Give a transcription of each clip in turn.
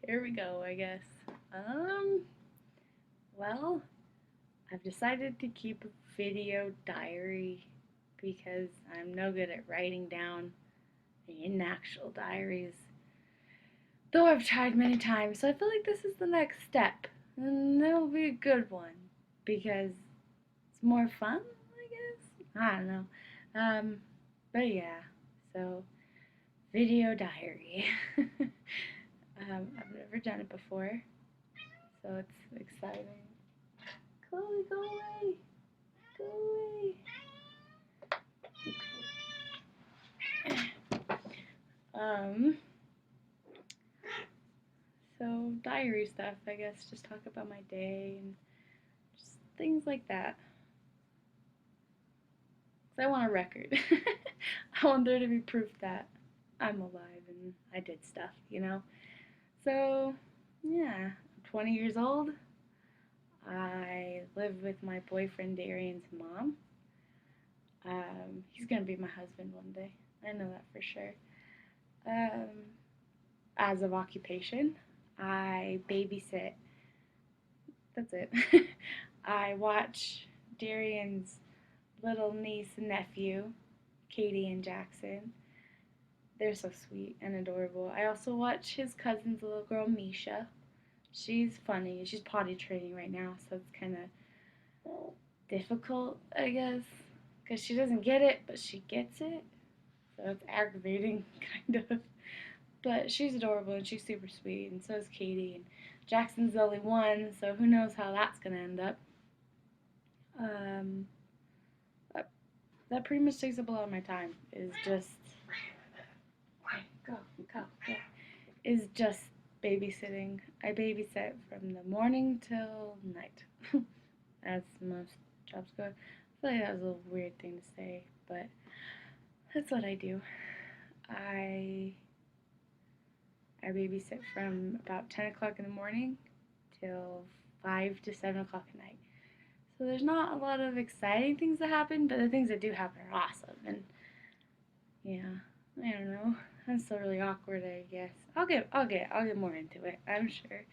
Here we go, I guess. Um, well, I've decided to keep a video diary because I'm no good at writing down in actual diaries. Though I've tried many times, so I feel like this is the next step. And it'll be a good one because it's more fun, I guess. I don't know. Um, but yeah, so video diary. I've never done it before, so it's exciting. Chloe, go away! Go away! Um, so diary stuff, I guess. Just talk about my day and just things like that. 'Cause I want a record. I want there to be proof that I'm alive and I did stuff. So, yeah, I'm 20 years old. I live with my boyfriend Darian's mom. He's gonna be my husband one day. I know that for sure. Um, as of occupation, I babysit. That's it. I watch Darian's little niece and nephew, Katie and Jackson. They're so sweet and adorable. I also watch his cousin's little girl, Misha. She's funny. She's potty training right now, so it's kind of difficult, I guess, because she doesn't get it, but she gets it. So it's aggravating, kind of. But she's adorable and she's super sweet, and so is Katie. And Jackson's the only one, so who knows how that's gonna end up. Um, that, that pretty much takes up a lot of my time. Is just go, go, go. Is just babysitting. I babysit from the morning till night, as most jobs go. I feel like that was a weird thing to say, but that's what I do. I I babysit from about 10 o'clock in the morning till 5 to 7 o'clock at night. So there's not a lot of exciting things that happen, but the things that do happen are awesome. And yeah, I don't know. I'm still really awkward, I guess. I'll get more into it. I'm sure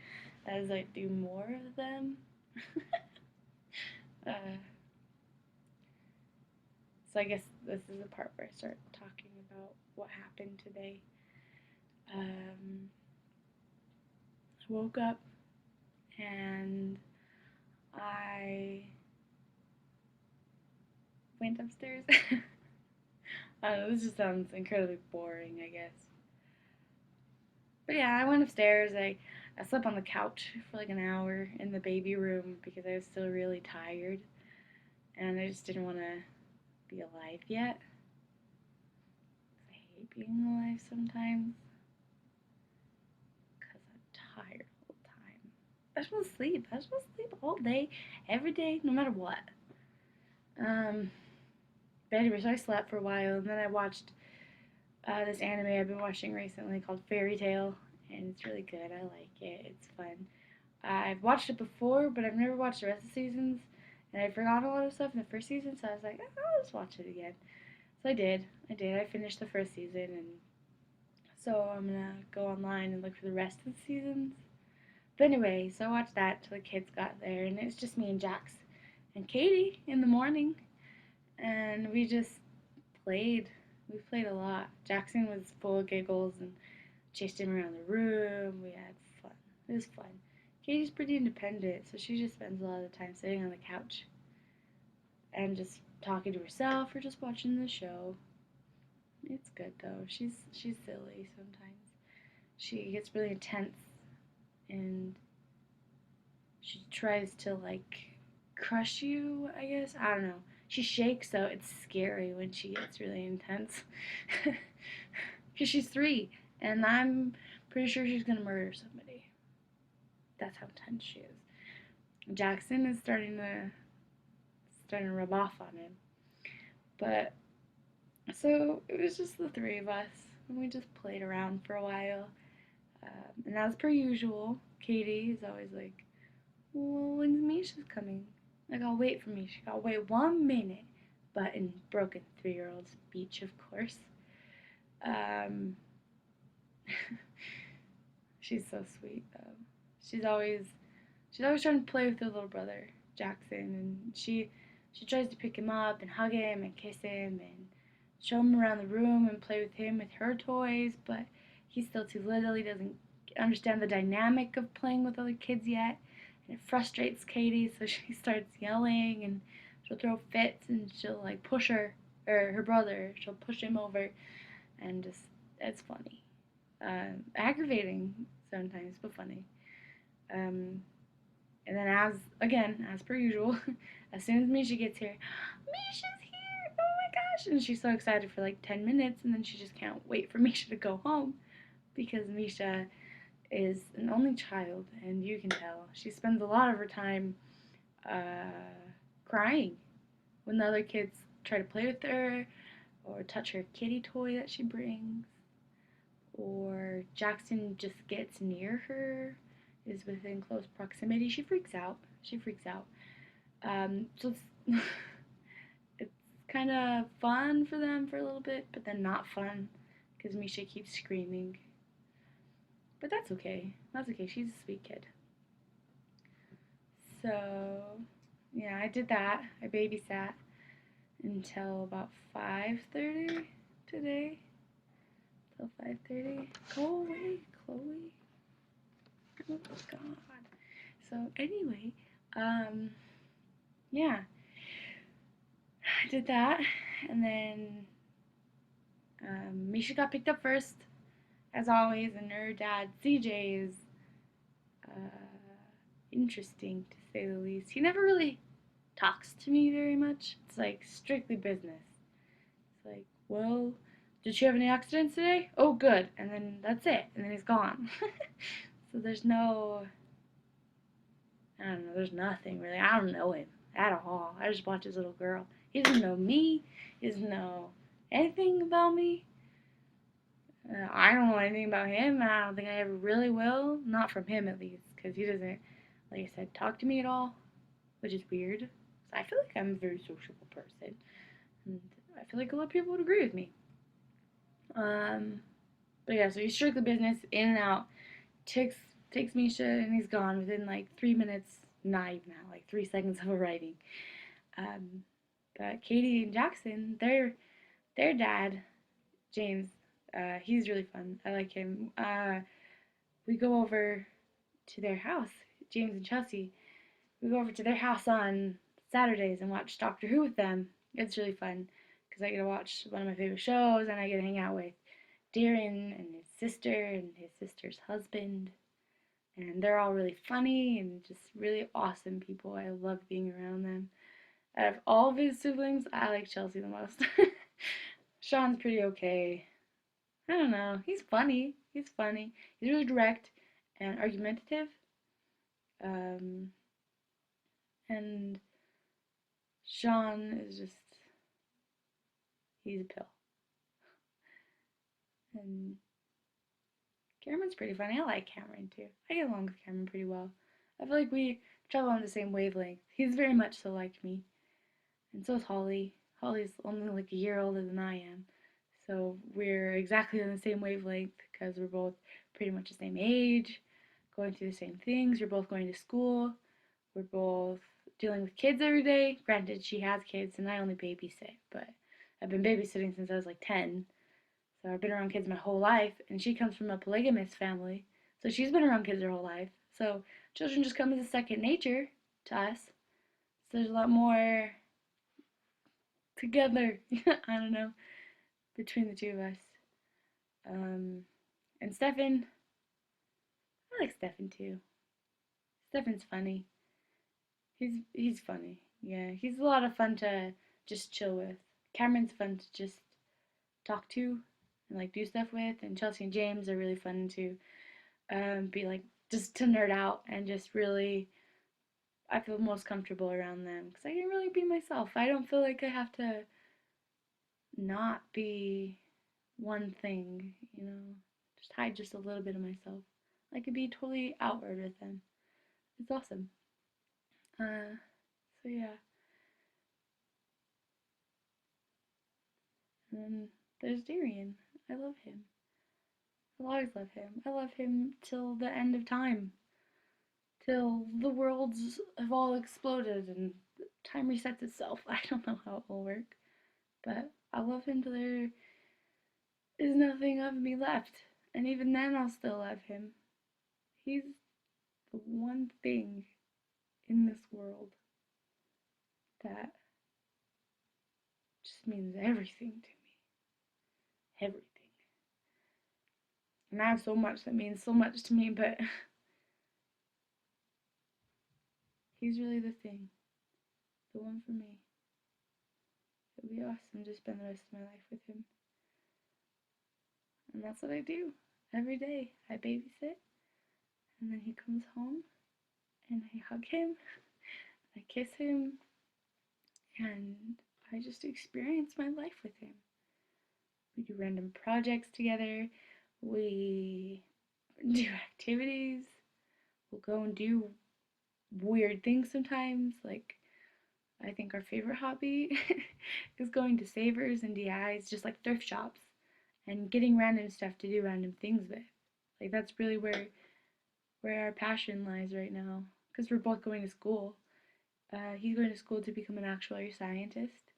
as I do more of them. uh, so I guess this is the part where I start talking about what happened today. I woke up and I went upstairs. I don't know, this just sounds incredibly boring, I guess. But yeah, I went upstairs. I slept on the couch for like an hour in the baby room because I was still really tired and I just didn't want to be alive yet. 'Cause I hate being alive sometimes because I'm tired all the time. I just want to sleep. I just want to sleep all day, every day, no matter what. Um, but anyway, so I slept for a while and then I watched this anime I've been watching recently called Fairy Tail, and it's really good. I like it. It's fun. I've watched it before, but I've never watched the rest of the seasons, and I forgot a lot of stuff in the first season, so I was like, oh, I'll just watch it again. So I did. I did. I finished the first season, and so I'm gonna go online and look for the rest of the seasons. But anyway, so I watched that till the kids got there, and it's just me and Jax and Katie in the morning, and we just played. We played a lot. Jackson was full of giggles and chased him around the room. We had fun. It was fun. Katie's pretty independent, so she just spends a lot of the time sitting on the couch and just talking to herself or just watching the show. It's good though. She's silly sometimes. She gets really intense and she tries to like crush you, I guess. I don't know. She shakes, so it's scary when she gets really intense. Because she's 3, and I'm pretty sure she's gonna murder somebody. That's how tense she is. Jackson is starting to rub off on him. But so it was just the 3 of us, and we just played around for a while. And as per usual, Katie is always like, "Well, when's Misha's coming?" Like, I'll wait for Misha. I'll wait 1 minute. But in broken 3-year-old speech, of course. Um, She's so sweet though. She's always she's always trying to play with her little brother, Jackson, and she tries to pick him up and hug him and kiss him and show him around the room and play with him with her toys, but he's still too little. He doesn't understand the dynamic of playing with other kids yet. And it frustrates Katie, so she starts yelling and she'll throw fits and she'll like push her brother. She'll push him over and just it's funny. Aggravating sometimes, but funny. Um, and then as per usual, as soon as Misha gets here, Misha's here! Oh my gosh! And she's so excited for like 10 minutes, and then she just can't wait for Misha to go home because Misha is an only child, and you can tell she spends a lot of her time crying when the other kids try to play with her or touch her kitty toy that she brings, or Jackson just gets near her, is within close proximity. She freaks out. She freaks out. So it's it's kind of fun for them for a little bit, but then not fun because Misha keeps screaming. But that's okay. That's okay. She's a sweet kid. So yeah, I did that. I babysat until about 5:30 today. Till 5:30. Go away, Chloe. Oh God. So anyway, um, yeah, I did that, and then Misha got picked up first, as always, and her dad CJ is interesting to say the least. He never really talks to me very much. It's like strictly business. It's like, well, did she have any accidents today? Oh, good, and then that's it, and then he's gone. So there's no, I don't know, there's nothing really. I don't know him at all. I just watch his little girl. He doesn't know me. He doesn't know anything about me. I don't know anything about him, and I don't think I ever really will. Not from him, at least, because he doesn't, like I said, talk to me at all, which is weird. So I feel like I'm a very sociable person, and I feel like a lot of people would agree with me. Um, but yeah, so he's strictly business, in and out. Takes takes Misha, and he's gone within like 3 minutes. Not even that, like 3 seconds of arriving. Um, but Katie and Jackson, their dad, James, he's really fun. I like him. We go over to their house, James and Chelsea. We go over to their house on Saturdays and watch Doctor Who with them. It's really fun because I get to watch one of my favorite shows and I get to hang out with Darren and his sister and his sister's husband. And they're all really funny and just really awesome people. I love being around them. Out of all of his siblings, I like Chelsea the most. Sean's pretty okay. I don't know. He's funny. He's funny. He's really direct and argumentative. Um, and Sean is just, he's a pill. And Cameron's pretty funny. I like Cameron too. I get along with Cameron pretty well. I feel like we travel on the same wavelength. He's very much so like me. And so is Holly. Holly's only like a year older than I am. So we're exactly on the same wavelength because we're both pretty much the same age, going through the same things. We're both going to school. We're both dealing with kids every day. Granted, she has kids and I only babysit, but I've been babysitting since I was like 10. So I've been around kids my whole life, and she comes from a polygamous family. So she's been around kids her whole life. So children just come as a second nature to us. So there's a lot more together, I don't know, between the two of us. Um, and Stefan, I like Stefan too. Stefan's funny. He's funny. Yeah, he's a lot of fun to just chill with. Cameron's fun to just talk to and like do stuff with, and Chelsea and James are really fun to be like just to nerd out and just really. I feel most comfortable around them because I can really be myself. I don't feel like I have to not be one thing, just hide just a little bit of myself. I could be totally outward with them. It's awesome. So yeah. And then there's Darian. I love him. I'll always love him. I love him till the end of time. Till the worlds have all exploded and time resets itself. I don't know how it will work. But I love him till there is nothing of me left. And even then, I'll still love him. He's the one thing in this world that just means everything to me. Everything. And I have so much that means so much to me, but he's really the thing. The one for me. It would be awesome to spend the rest of my life with him. And that's what I do every day. I babysit, and then he comes home, and I hug him, I kiss him, and I just experience my life with him. We do random projects together. We do activities. We'll go and do weird things sometimes. Like, I think our favorite hobby is going to Savers and DIs, just like thrift shops, and getting random stuff to do random things with. Like, that's really where our passion lies right now. Because we're both going to school. He's going to school to become an actuary scientist,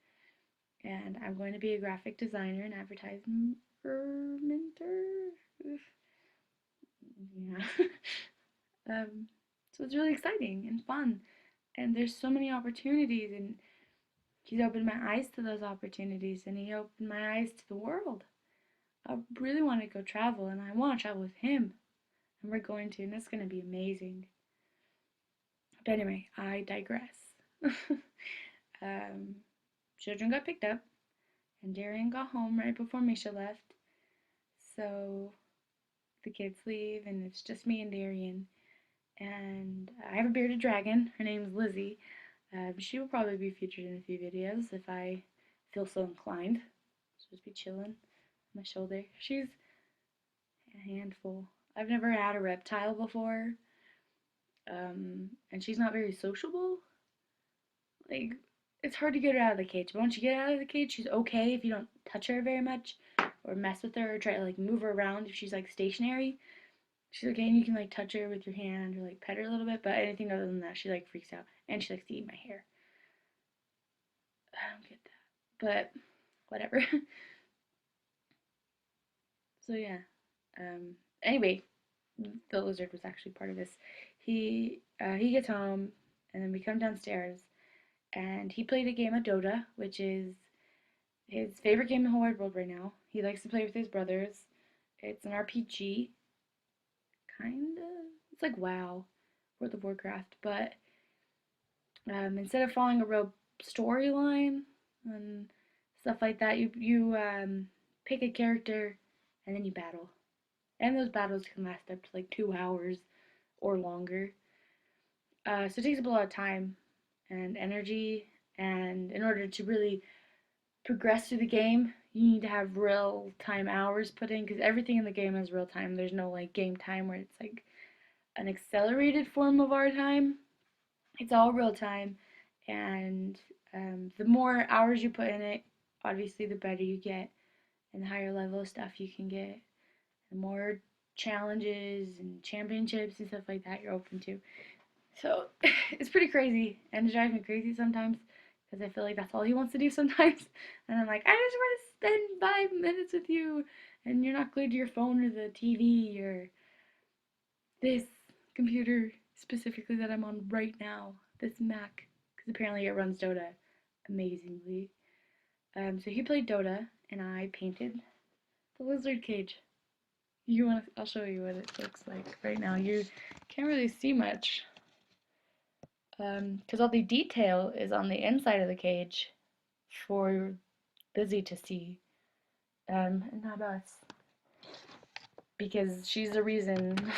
and I'm going to be a graphic designer and advertisement yeah. So it's really exciting and fun, and there's so many opportunities, and he's opened my eyes to those opportunities, and he opened my eyes to the world. I really want to go travel, and I want to travel with him, and we're going to, and it's going to be amazing. But anyway, I digress. Children got picked up, and Darian got home right before Misha left. So the kids leave, and it's just me and Darian. And I have a bearded dragon. Her name's Lizzie. She will probably be featured in a few videos if I feel so inclined. She'll just be chilling on my shoulder. She's a handful. I've never had a reptile before, and she's not very sociable. Like, it's hard to get her out of the cage, but once you get her out of the cage, she's okay if you don't touch her very much or mess with her or try to like move her around if she's like stationary. She's okay, and you can like touch her with your hand or like pet her a little bit, but anything other than that, she like freaks out, and she likes to eat my hair. I don't get that, but whatever. So yeah. Anyway, the lizard was actually part of this. He gets home, and then we come downstairs, and he played a game of Dota, which is his favorite game in the whole wide world right now. He likes to play with his brothers. It's an RPG, kinda. It's like WoW, World of Warcraft, but instead of following a real storyline and stuff like that, you pick a character and then you battle, and those battles can last up to like 2 hours or longer. So it takes up a lot of time and energy, and in order to really progress through the game, you need to have real time hours put in because everything in the game is real time. There's no like game time where it's like an accelerated form of our time. It's all real time, and the more hours you put in it, obviously the better you get, and the higher level of stuff you can get, the more challenges and championships and stuff like that you're open to. So it's pretty crazy, and it drives me crazy sometimes because I feel like that's all he wants to do sometimes, and I'm like, I just want to spend 5 minutes with you, and you're not glued to your phone or the TV or this computer specifically that I'm on right now, this Mac, because apparently it runs Dota amazingly. So he played Dota, and I painted the lizard cage. You want? I'll show you what it looks like right now. You can't really see much, because all the detail is on the inside of the cage for Lizzie to see, and not us, because she's the reason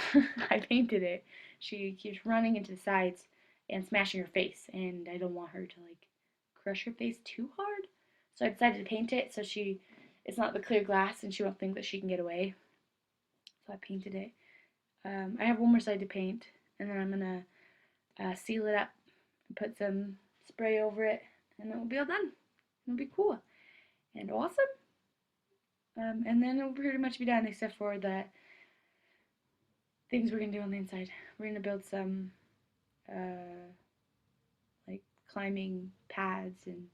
I painted it. She keeps running into the sides and smashing her face, and I don't want her to like crush her face too hard. So I decided to paint it so it's not the clear glass and she won't think that she can get away. So I painted it. I have one more side to paint, and then I'm gonna seal it up and put some spray over it, and it will be all done. It'll be cool and awesome. And then it'll pretty much be done, except for the things we're gonna do on the inside. We're gonna build some like climbing pads and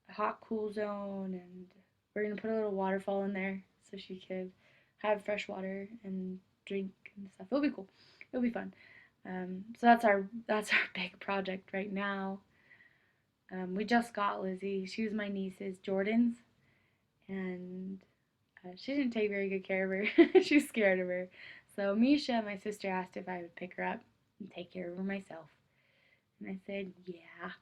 a hot cool zone, and we're gonna put a little waterfall in there so she could have fresh water and drink and stuff. It'll be cool. It'll be fun. So that's our big project right now. We just got Lizzie. She was my niece's Jordan's, and she didn't take very good care of her. She was scared of her. So Misha, my sister, asked if I would pick her up and take care of her myself. And I said, yeah.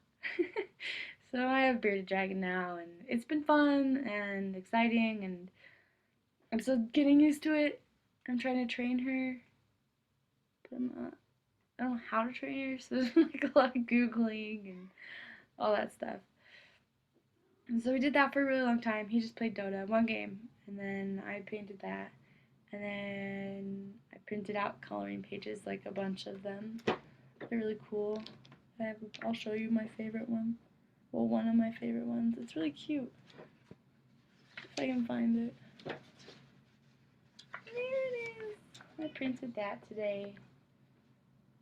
So I have Bearded Dragon now, and it's been fun and exciting, and I'm still getting used to it. I'm trying to train her, but I don't know how to train her, so there's like a lot of Googling and all that stuff. And so we did that for a really long time. He just played Dota, one game, and then I painted that. And then I printed out coloring pages, like a bunch of them. They're really cool. I'll show you my favorite one. Well, one of my favorite ones. It's really cute. If I can find it. There it is. I printed that today.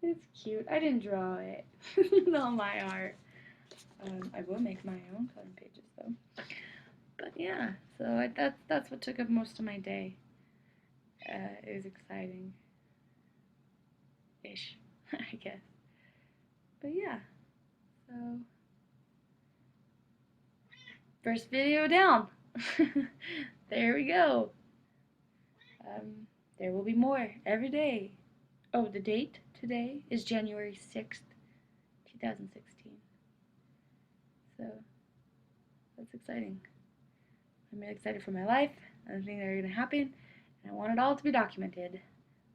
It's cute. I didn't draw it. It's not my art. I will make my own coloring pages though. But yeah, so that's what took up most of my day. It was exciting-ish, I guess. But yeah, so first video down. There we go. There will be more every day. Oh, the date today is January 6th, 2016. So that's exciting. I'm really excited for my life and the things that are going to happen, and I want it all to be documented,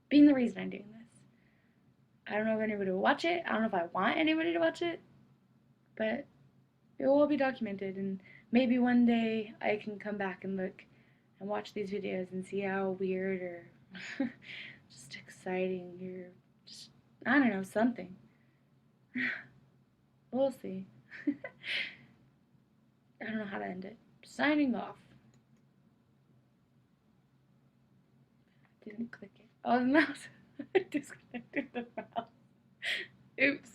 being the reason I'm doing this. I don't know if anybody will watch it. I don't know if I want anybody to watch it, but it will all be documented, and maybe one day I can come back and look and watch these videos and see how weird or just exciting or just, I don't know, something. We'll see. I don't know how to end it. Signing off. Didn't click it. Oh, the mouse. I disconnected the mouse. Oops.